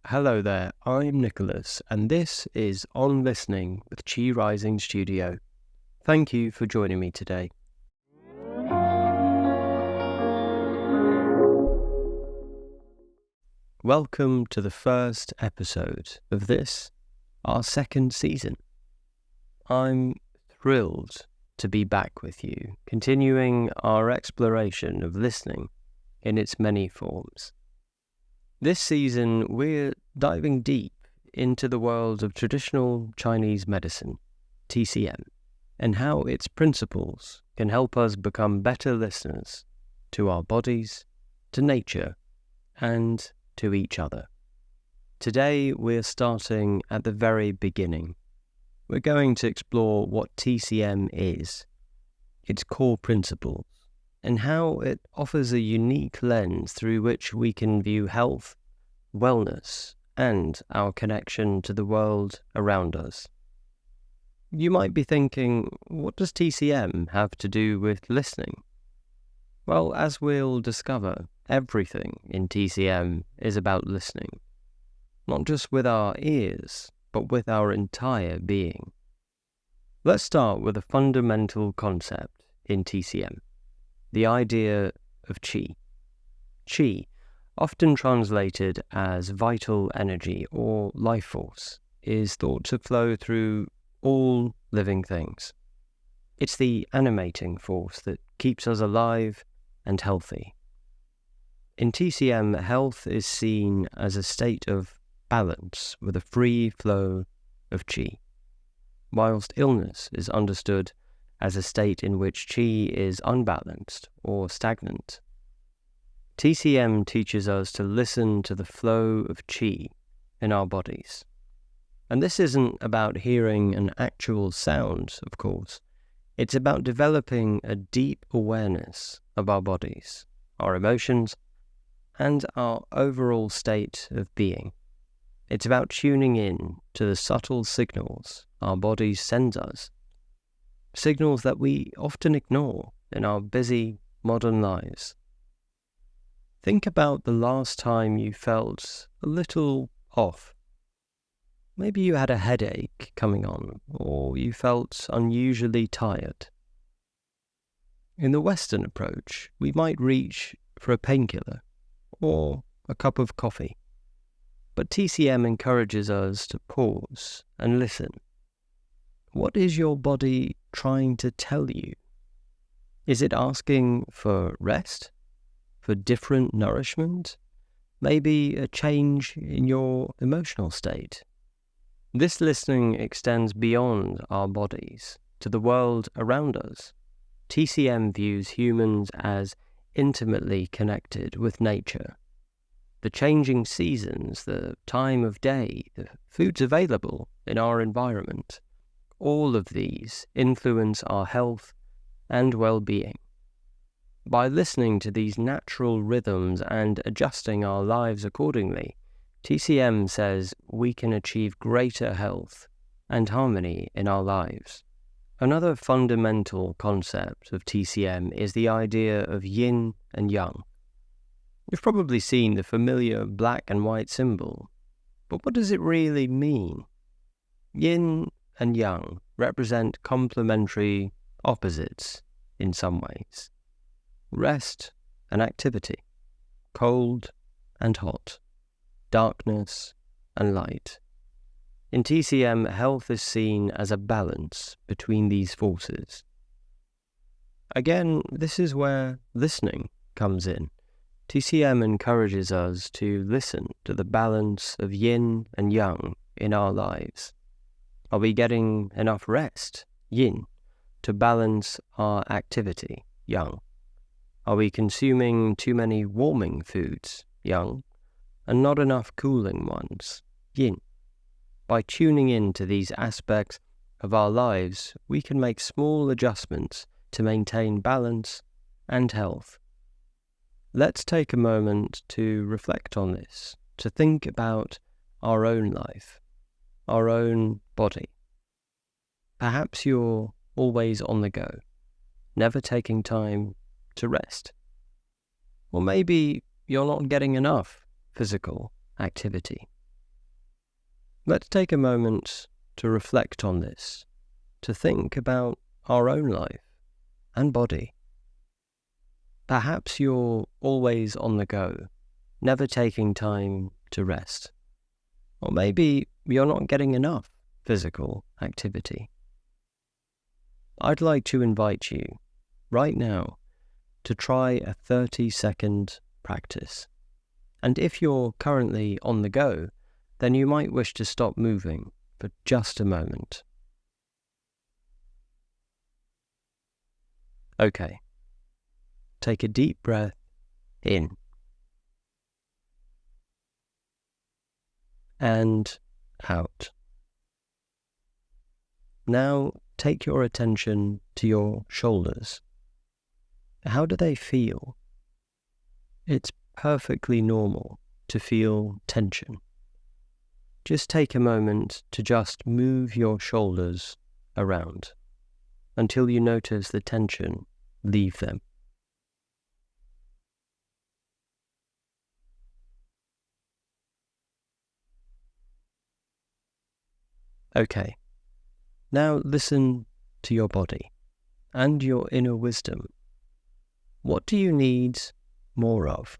Hello there, I'm Nicholas, and this is On Listening with Chi Rising Studio. Thank you for joining me today. Welcome to the first episode of this, our second season. I'm thrilled to be back with you, continuing our exploration of listening in its many forms. This season, we're diving deep into the world of traditional Chinese medicine, TCM, and how its principles can help us become better listeners to our bodies, to nature, and to each other. Today, we're starting at the very beginning. We're going to explore what TCM is, its core principles, and how it offers a unique lens through which we can view health, wellness, and our connection to the world around us. You might be thinking, what does TCM have to do with listening? Well, as we'll discover, everything in TCM is about listening, not just with our ears, but with our entire being. Let's start with a fundamental concept in TCM. The idea of qi. Qi, often translated as vital energy or life force, is thought to flow through all living things. It's the animating force that keeps us alive and healthy. In TCM, health is seen as a state of balance with a free flow of qi, whilst illness is understood as a state in which qi is unbalanced or stagnant. TCM teaches us to listen to the flow of qi in our bodies. And this isn't about hearing an actual sound, of course. It's about developing a deep awareness of our bodies, our emotions, and our overall state of being. It's about tuning in to the subtle signals our bodies send us, signals that we often ignore in our busy modern lives. Think about the last time you felt a little off. Maybe you had a headache coming on, or you felt unusually tired. In the Western approach, we might reach for a painkiller or a cup of coffee. But TCM encourages us to pause and listen. What is your body trying to tell you? Is it asking for rest? For different nourishment? Maybe a change in your emotional state? This listening extends beyond our bodies to the world around us. TCM views humans as intimately connected with nature. The changing seasons, the time of day, the foods available in our environment, all of these influence our health and well-being. By listening to these natural rhythms and adjusting our lives accordingly, TCM says we can achieve greater health and harmony in our lives. Another fundamental concept of TCM is the idea of yin and yang. You've probably seen the familiar black and white symbol, but what does it really mean? Yin and yang represent complementary opposites in some ways. Rest and activity, cold and hot, darkness and light. In TCM, health is seen as a balance between these forces. Again, this is where listening comes in. TCM encourages us to listen to the balance of yin and yang in our lives. Are we getting enough rest, yin, to balance our activity, yang? Are we consuming too many warming foods, yang, and not enough cooling ones, yin? By tuning in to these aspects of our lives, we can make small adjustments to maintain balance and health. Let's take a moment to reflect on this, to think about our own life, our own body. Perhaps you're always on the go, never taking time to rest. Or maybe you're not getting enough physical activity. Let's take a moment to reflect on this, to think about our own life and body. Perhaps you're always on the go, never taking time to rest. Or maybe you're not getting enough physical activity. I'd like to invite you, right now, to try a 30-second practice. And if you're currently on the go, then you might wish to stop moving for just a moment. Okay. Take a deep breath in and out. Now take your attention to your shoulders. How do they feel? It's perfectly normal to feel tension. Just take a moment to just move your shoulders around until you notice the tension leave them. Okay, now listen to your body and your inner wisdom. What do you need more of?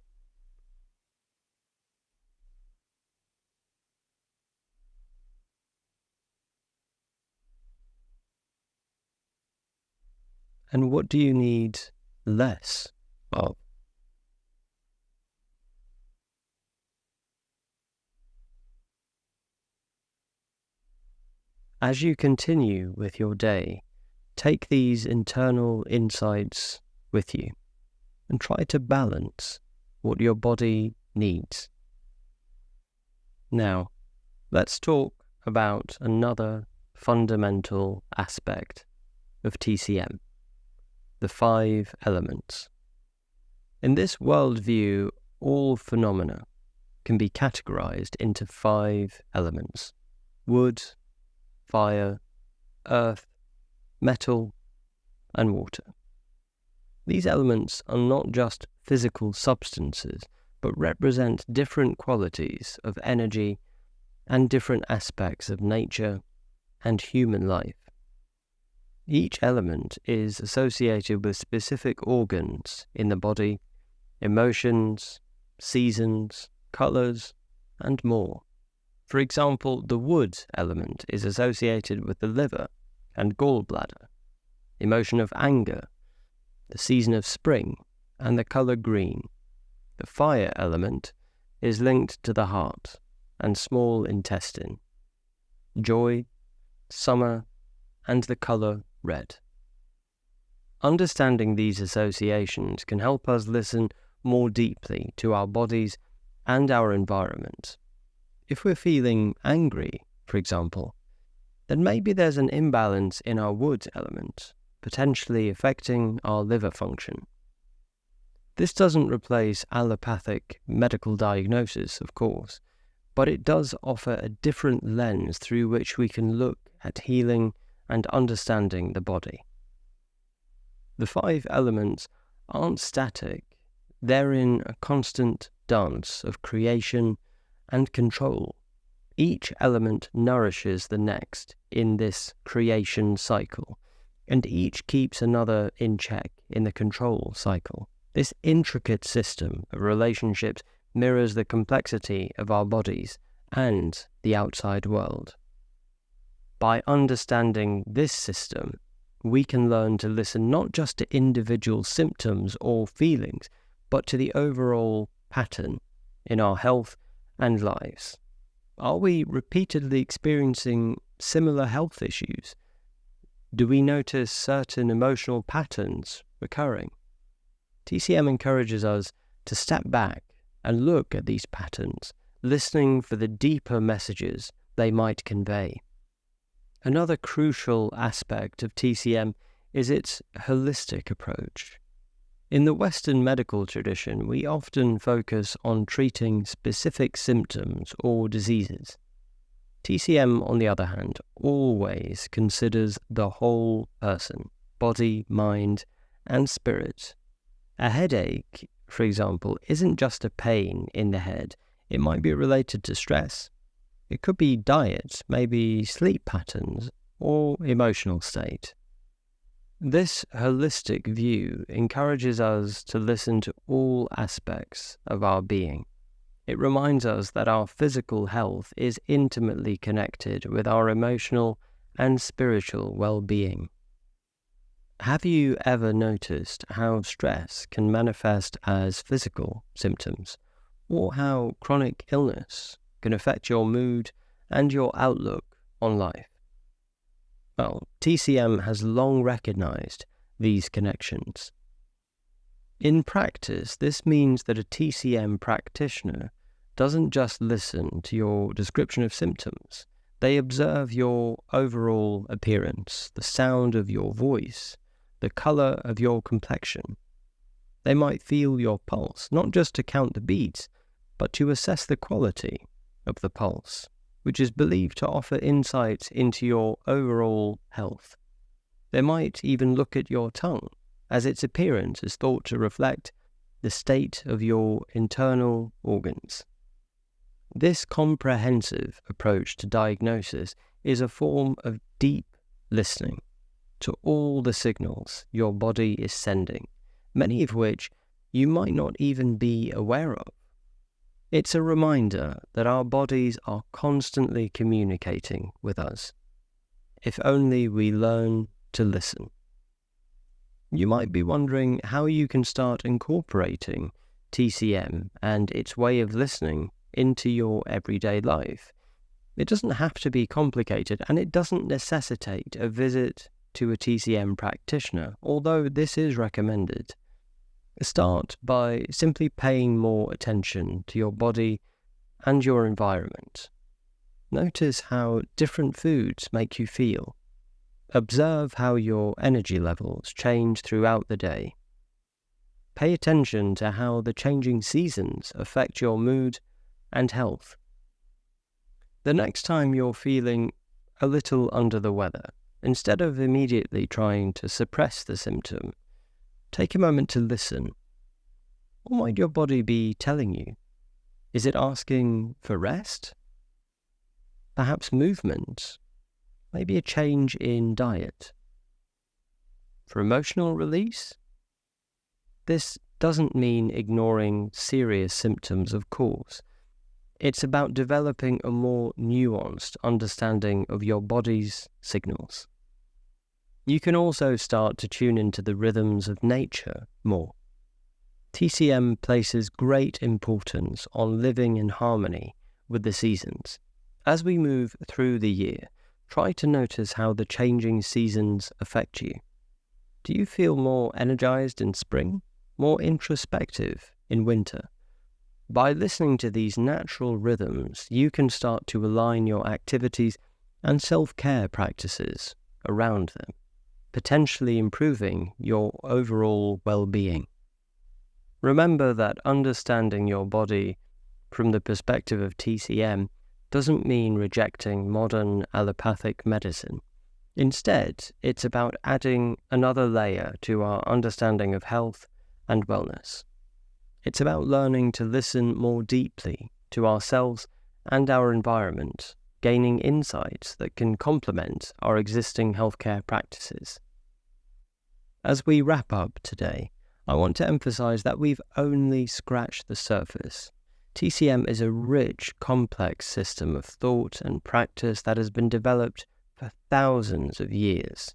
And what do you need less of? As you continue with your day, take these internal insights with you and try to balance what your body needs. Now, let's talk about another fundamental aspect of TCM, the 5 elements. In this worldview, all phenomena can be categorized into 5 elements: wood, fire, earth, metal, and water. These elements are not just physical substances, but represent different qualities of energy and different aspects of nature and human life. Each element is associated with specific organs in the body, emotions, seasons, colors, and more. For example, the wood element is associated with the liver and gallbladder, emotion of anger, the season of spring, and the color green. The fire element is linked to the heart and small intestine, joy, summer, and the color red. Understanding these associations can help us listen more deeply to our bodies and our environment. If we're feeling angry, for example, then maybe there's an imbalance in our wood element, potentially affecting our liver function. This doesn't replace allopathic medical diagnosis, of course, but it does offer a different lens through which we can look at healing and understanding the body. The 5 elements aren't static, they're in a constant dance of creation and control. Each element nourishes the next in this creation cycle, and each keeps another in check in the control cycle. This intricate system of relationships mirrors the complexity of our bodies and the outside world. By understanding this system, we can learn to listen not just to individual symptoms or feelings, but to the overall pattern in our health and lives. Are we repeatedly experiencing similar health issues? Do we notice certain emotional patterns recurring? TCM encourages us to step back and look at these patterns, listening for the deeper messages they might convey. Another crucial aspect of TCM is its holistic approach. In the Western medical tradition, we often focus on treating specific symptoms or diseases. TCM, on the other hand, always considers the whole person, body, mind, and spirit. A headache, for example, isn't just a pain in the head. It might be related to stress, It could be diet, maybe sleep patterns, or emotional state. This holistic view encourages us to listen to all aspects of our being. It reminds us that our physical health is intimately connected with our emotional and spiritual well-being. Have you ever noticed how stress can manifest as physical symptoms, or how chronic illness can affect your mood and your outlook on life? Well, TCM has long recognized these connections. In practice, this means that a TCM practitioner doesn't just listen to your description of symptoms. They observe your overall appearance, the sound of your voice, the color of your complexion. They might feel your pulse, not just to count the beats, but to assess the quality of the pulse, which is believed to offer insight into your overall health. They might even look at your tongue, as its appearance is thought to reflect the state of your internal organs. This comprehensive approach to diagnosis is a form of deep listening to all the signals your body is sending, many of which you might not even be aware of. It's a reminder that our bodies are constantly communicating with us, if only we learn to listen. You might be wondering how you can start incorporating TCM and its way of listening into your everyday life. It doesn't have to be complicated, and it doesn't necessitate a visit to a TCM practitioner, although this is recommended. Start by simply paying more attention to your body and your environment. Notice how different foods make you feel. Observe how your energy levels change throughout the day. Pay attention to how the changing seasons affect your mood and health. The next time you're feeling a little under the weather, instead of immediately trying to suppress the symptom, take a moment to listen. What might your body be telling you? Is it asking for rest? Perhaps movement? Maybe a change in diet? For emotional release? This doesn't mean ignoring serious symptoms, of course. It's about developing a more nuanced understanding of your body's signals. You can also start to tune into the rhythms of nature more. TCM places great importance on living in harmony with the seasons. As we move through the year, try to notice how the changing seasons affect you. Do you feel more energized in spring, more introspective in winter? By listening to these natural rhythms, you can start to align your activities and self-care practices around them, potentially improving your overall well-being. Remember that understanding your body from the perspective of TCM doesn't mean rejecting modern allopathic medicine. Instead, it's about adding another layer to our understanding of health and wellness. It's about learning to listen more deeply to ourselves and our environment, gaining insights that can complement our existing healthcare practices. As we wrap up today, I want to emphasize that we've only scratched the surface. TCM is a rich, complex system of thought and practice that has been developed for thousands of years.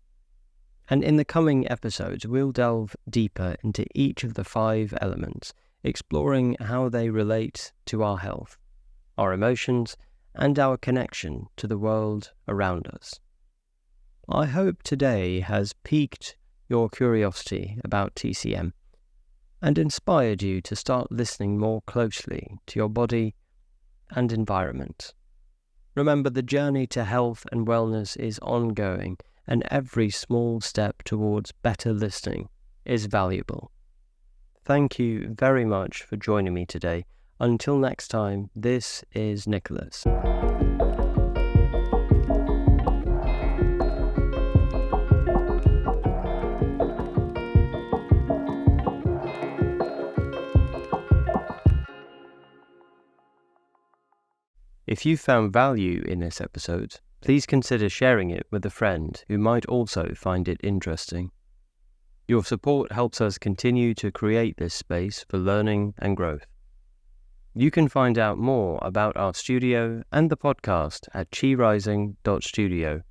And in the coming episodes, we'll delve deeper into each of the 5 elements, exploring how they relate to our health, our emotions, and our connection to the world around us. I hope today has piqued your curiosity about TCM and inspired you to start listening more closely to your body and environment. Remember, the journey to health and wellness is ongoing, and every small step towards better listening is valuable. Thank you very much for joining me today. Until next time, this is Nicholas. If you found value in this episode, please consider sharing it with a friend who might also find it interesting. Your support helps us continue to create this space for learning and growth. You can find out more about our studio and the podcast at chirising.studio.